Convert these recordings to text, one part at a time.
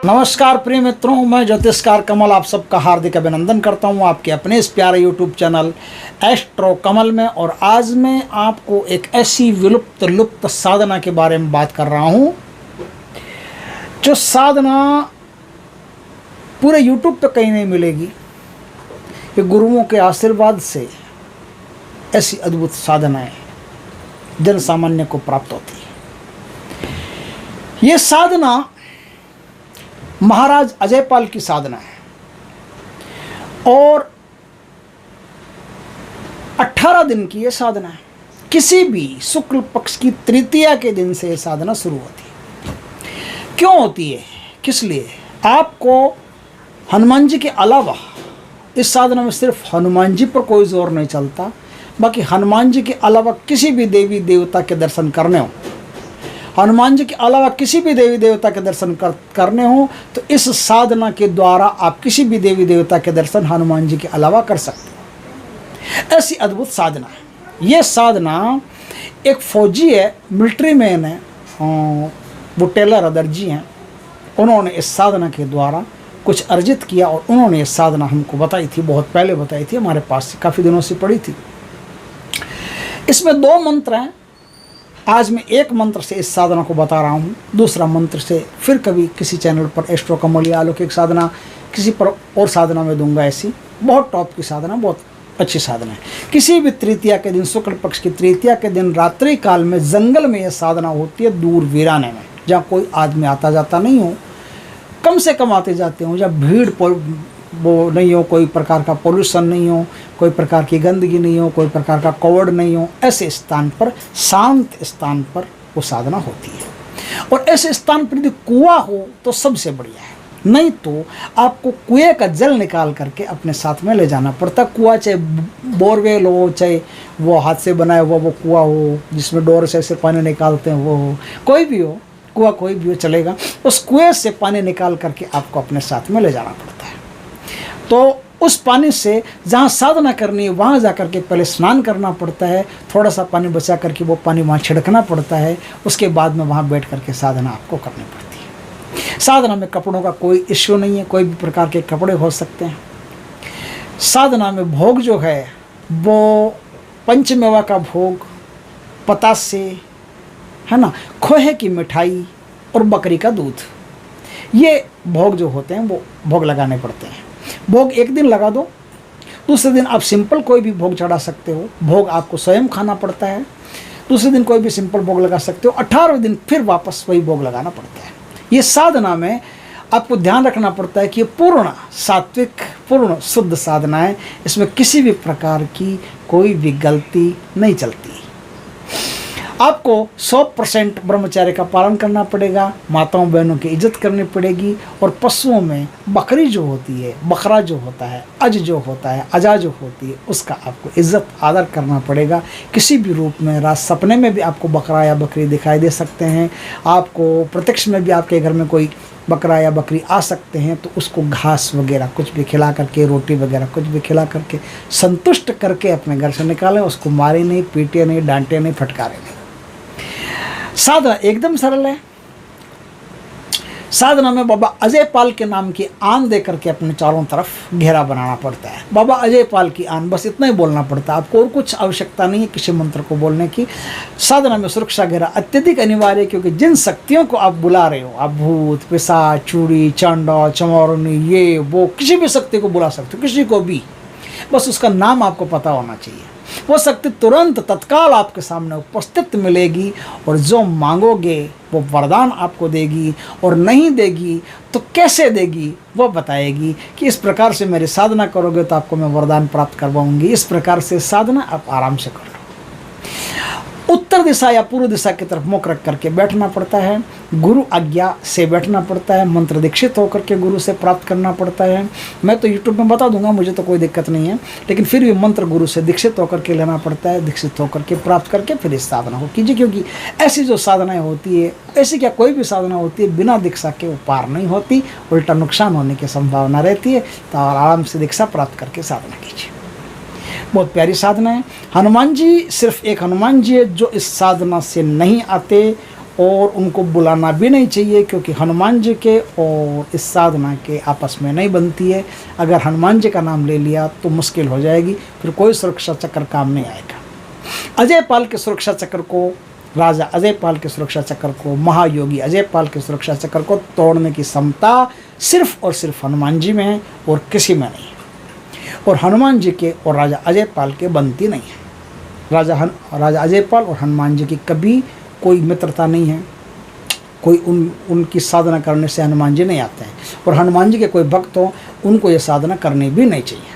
नमस्कार प्रिय मित्रों, मैं ज्योतिषकार कमल आप सबका हार्दिक अभिनंदन करता हूं आपके अपने इस प्यारे यूट्यूब चैनल एस्ट्रो कमल में। और आज मैं आपको एक ऐसी विलुप्त साधना के बारे में बात कर रहा हूं जो साधना पूरे यूट्यूब पे कहीं नहीं मिलेगी। ये गुरुओं के आशीर्वाद से ऐसी अद्भुत साधनाएं जन सामान्य को प्राप्त होती है। ये साधना महाराज अजयपाल की साधना है और 18 दिन की ये साधना है। किसी भी शुक्ल पक्ष की तृतीया के दिन से ये साधना शुरू होती है। क्यों होती है, किस लिए? आपको हनुमान जी के अलावा इस साधना में सिर्फ हनुमान जी पर कोई जोर नहीं चलता, बाकी हनुमान जी के अलावा किसी भी देवी देवता के दर्शन करने हो, हनुमान जी के अलावा किसी भी देवी देवता के दर्शन करने हो तो इस साधना के द्वारा आप किसी भी देवी देवता के दर्शन हनुमान जी के अलावा कर सकते हो। ऐसी अद्भुत साधना है। ये साधना एक फौजी है, मिलिट्री मैन है, वो टेलर अदर जी हैं, उन्होंने इस साधना के द्वारा कुछ अर्जित किया और उन्होंने ये साधना हमको बताई थी, बहुत पहले बताई थी, हमारे पास से काफ़ी दिनों से पड़ी थी। इसमें 2 मंत्र हैं। आज मैं एक मंत्र से इस साधना को बता रहा हूँ, दूसरा मंत्र से फिर कभी किसी चैनल पर एस्ट्रो कमल या अलौकिक साधना किसी पर और साधना में दूंगा। ऐसी बहुत टॉप की साधना, बहुत अच्छी साधना है। किसी भी तृतीया के दिन, शुक्ल पक्ष की तृतीया के दिन रात्रि काल में जंगल में यह साधना होती है, दूर वीराने में, जहाँ कोई आदमी आता जाता नहीं हो, कम से कम आते जाते हो, जहाँ भीड़ वो नहीं हो, कोई प्रकार का पोल्यूशन नहीं हो, कोई प्रकार की गंदगी नहीं हो, कोई प्रकार का कवड़ नहीं हो, ऐसे स्थान पर, शांत स्थान पर वो साधना होती है। और ऐसे स्थान पर यदि कुआं हो तो सबसे बढ़िया है, नहीं तो आपको कुएं का जल निकाल करके अपने साथ में ले जाना पड़ता। कुआं चाहे बोरवेल हो, चाहे वो हाथ से बनाया हुआ वो कुआं हो जिसमें डोर से ऐसे पानी निकालते हैं वो हो, कोई भी हो कुआं, कोई भी हो चलेगा। उस कुएं से पानी निकाल करके आपको अपने साथ में ले जाना पड़ता है। तो उस पानी से जहाँ साधना करनी है वहाँ जा कर के पहले स्नान करना पड़ता है, थोड़ा सा पानी बचा करके वो पानी वहाँ छिड़कना पड़ता है, उसके बाद में वहाँ बैठ करके साधना आपको करनी पड़ती है। साधना में कपड़ों का कोई इश्यू नहीं है, कोई भी प्रकार के कपड़े हो सकते हैं। साधना में भोग जो है वो पंचमेवा का भोग, पतासे है ना, खोहे की मिठाई और बकरी का दूध, ये भोग जो होते हैं वो भोग लगाने पड़ते हैं। भोग एक दिन लगा दो, दूसरे दिन आप सिंपल कोई भी भोग चढ़ा सकते हो, भोग आपको स्वयं खाना पड़ता है। दूसरे दिन कोई भी सिंपल भोग लगा सकते हो, 18वें दिन फिर वापस वही भोग लगाना पड़ता है। ये साधना में आपको ध्यान रखना पड़ता है कि ये पूर्ण सात्विक, पूर्ण शुद्ध साधना है, इसमें किसी भी प्रकार की कोई भी गलती नहीं चलती। आपको 100% ब्रह्मचर्य का पालन करना पड़ेगा, माताओं बहनों की इज्जत करनी पड़ेगी, और पशुओं में बकरी जो होती है, बकरा जो होता है, अज जो होता है, अजा जो होती है, उसका आपको इज्जत आदर करना पड़ेगा। किसी भी रूप में, रात सपने में भी आपको बकरा या बकरी दिखाई दे सकते हैं, आपको प्रत्यक्ष में भी आपके घर में कोई बकरा या बकरी आ सकते हैं, तो उसको घास वगैरह कुछ भी खिला करके, रोटी वगैरह कुछ भी खिला करके संतुष्ट करके अपने घर से निकालें। उसको मारे नहीं, पीटे नहीं, डांटे नहीं, फटकारे नहीं। साधना एकदम सरल है। साधना में बाबा अजयपाल के नाम की आन दे करके अपने चारों तरफ घेरा बनाना पड़ता है। बाबा अजयपाल की आन, बस इतना ही बोलना पड़ता है, आपको और कुछ आवश्यकता नहीं है किसी मंत्र को बोलने की। साधना में सुरक्षा घेरा अत्यधिक अनिवार्य है, क्योंकि जिन शक्तियों को आप बुला रहे हो, आप भूत, पिशाच, चूड़ी, चांडा, चमोरनी, ये वो किसी भी शक्ति को बुला सकते हो, किसी को भी, बस उसका नाम आपको पता होना चाहिए। वो शक्ति तुरंत तत्काल आपके सामने उपस्थित मिलेगी और जो मांगोगे वो वरदान आपको देगी, और नहीं देगी तो कैसे देगी वो बताएगी कि इस प्रकार से मेरी साधना करोगे तो आपको मैं वरदान प्राप्त करवाऊंगी। इस प्रकार से साधना आप आराम से कर लो। उत्तर दिशा या पूर्व दिशा की तरफ मुख रख करके बैठना पड़ता है, गुरु आज्ञा से बैठना पड़ता है, मंत्र दीक्षित होकर के गुरु से प्राप्त करना पड़ता है। मैं तो यूट्यूब में बता दूंगा, मुझे तो कोई दिक्कत नहीं है, लेकिन फिर भी मंत्र गुरु से दीक्षित होकर के लेना पड़ता है, दीक्षित होकर के प्राप्त करके फिर इस साधना को कीजिए। क्योंकि ऐसी जो साधनाएँ होती है, ऐसी क्या कोई भी साधना होती है, बिना दीक्षा के वो पार नहीं होती, उल्टा नुकसान होने की संभावना रहती है। तो आराम से दीक्षा प्राप्त करके साधना कीजिए। बहुत प्यारी साधना है। हनुमान जी, सिर्फ एक हनुमान जी है जो इस साधना से नहीं आते और उनको बुलाना भी नहीं चाहिए, क्योंकि हनुमान जी के और इस साधना के आपस में नहीं बनती है। अगर हनुमान जी का नाम ले लिया तो मुश्किल हो जाएगी, फिर कोई सुरक्षा चक्र काम नहीं आएगा। अजयपाल के सुरक्षा चक्र को, राजा अजयपाल के सुरक्षा चक्र को, महायोगी अजयपाल के सुरक्षा चक्र को तोड़ने की क्षमता सिर्फ और सिर्फ हनुमान जी में है और किसी में नहीं है। और हनुमान जी के और राजा अजयपाल के बनती नहीं है। राजा अजयपाल और हनुमान जी की कभी कोई मित्रता नहीं है। कोई उनकी साधना करने से हनुमान जी नहीं आते हैं, और हनुमान जी के कोई भक्त हो उनको ये साधना करनी भी नहीं चाहिए।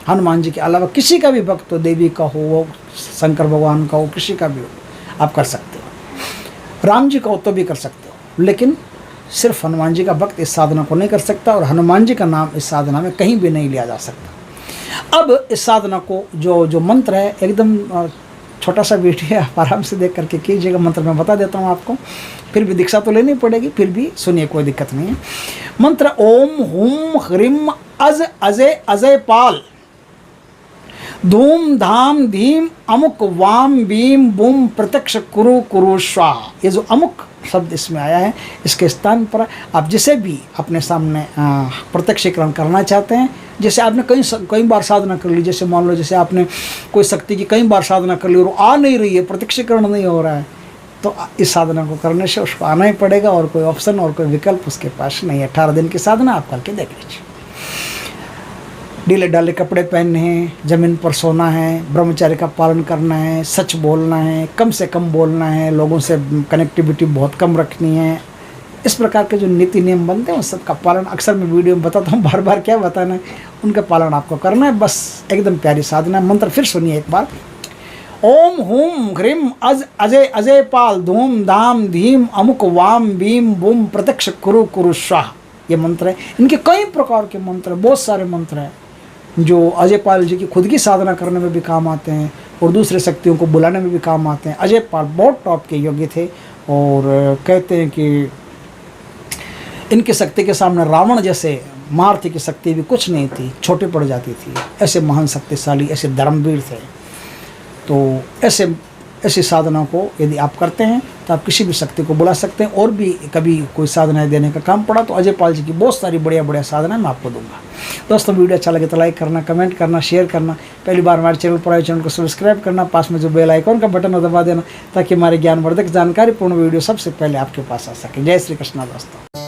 हनुमान जी के अलावा किसी का भी भक्त हो, देवी का हो, शंकर भगवान का हो, किसी का भी हो, आप कर सकते हो। राम जी का हो तो भी कर सकते हो, लेकिन सिर्फ हनुमान जी का भक्त इस साधना को नहीं कर सकता, और हनुमान जी का नाम इस साधना में कहीं भी नहीं लिया जा सकता। अब इस साधना को जो मंत्र है, एकदम छोटा सा वीडियो है, आप आराम से देख करके कीजिएगा। मंत्र मैं बता देता हूँ आपको, फिर भी दीक्षा तो लेनी पड़ेगी, फिर भी सुनिए, कोई दिक्कत नहीं है। मंत्र ओम हुम ह्रीम अज अजय अजयपाल धूम धाम धीम अमुक वाम बीम बुम प्रत्यक्ष कुरु कुरु स्वाहा। ये जो अमुक शब्द इसमें आया है, इसके स्थान पर आप जिसे भी अपने सामने प्रत्यक्षीकरण करना चाहते हैं, जैसे आपने कई बार साधना कर ली, जैसे मान लो जैसे आपने कोई शक्ति की कई बार साधना कर ली और आ नहीं रही है, प्रत्यक्षीकरण नहीं हो रहा है, तो इस साधना को करने से उसको आना ही पड़ेगा, और कोई ऑप्शन और कोई विकल्प उसके पास नहीं है। 18 दिन की साधना आप करके देख लीजिए। ढीले ढाले कपड़े पहनने हैं, ज़मीन पर सोना है, ब्रह्मचर्य का पालन करना है, सच बोलना है, कम से कम बोलना है, लोगों से कनेक्टिविटी बहुत कम रखनी है। इस प्रकार के जो नीति नियम बनते हैं उन सब का पालन अक्सर मैं वीडियो में बताता हूँ, बार बार क्या बताना है, उनका पालन आपको करना है। बस एकदम प्यारी साधना। मंत्र फिर सुनिए एक बार। ओम हुम ह्रीम अज अजय अजयपाल धूम धाम धीम अमुक वाम बीम बुम प्रत्यक्ष कुरु कुरु स्वाहा। ये मंत्र है। इनके कई प्रकार के मंत्र, बहुत सारे मंत्र हैं जो अजयपाल जी की खुद की साधना करने में भी काम आते हैं और दूसरे शक्तियों को बुलाने में भी काम आते हैं। अजयपाल बहुत टॉप के योगी थे, और कहते हैं कि इनकी शक्ति के सामने रावण जैसे मारुति की शक्ति भी कुछ नहीं थी, छोटी पड़ जाती थी। ऐसे महान शक्तिशाली, ऐसे धर्मवीर थे। तो ऐसी साधना को यदि आप करते हैं तो आप किसी भी शक्ति को बुला सकते हैं। और भी कभी कोई साधनाएं देने का काम पड़ा तो अजयपाल जी की बहुत सारी बढ़िया साधनाएं मैं आपको दूंगा। दोस्तों वीडियो अच्छा लगे तो लाइक करना, कमेंट करना, शेयर करना। पहली बार हमारे चैनल पर आए चैनल को सब्सक्राइब करना, पास में जो बेल आइकॉन का बटन है दबा देना, ताकि हमारे ज्ञानवर्धक जानकारीपूर्ण वीडियो सबसे पहले आपके पास आ सके। जय श्री कृष्णा दोस्तों।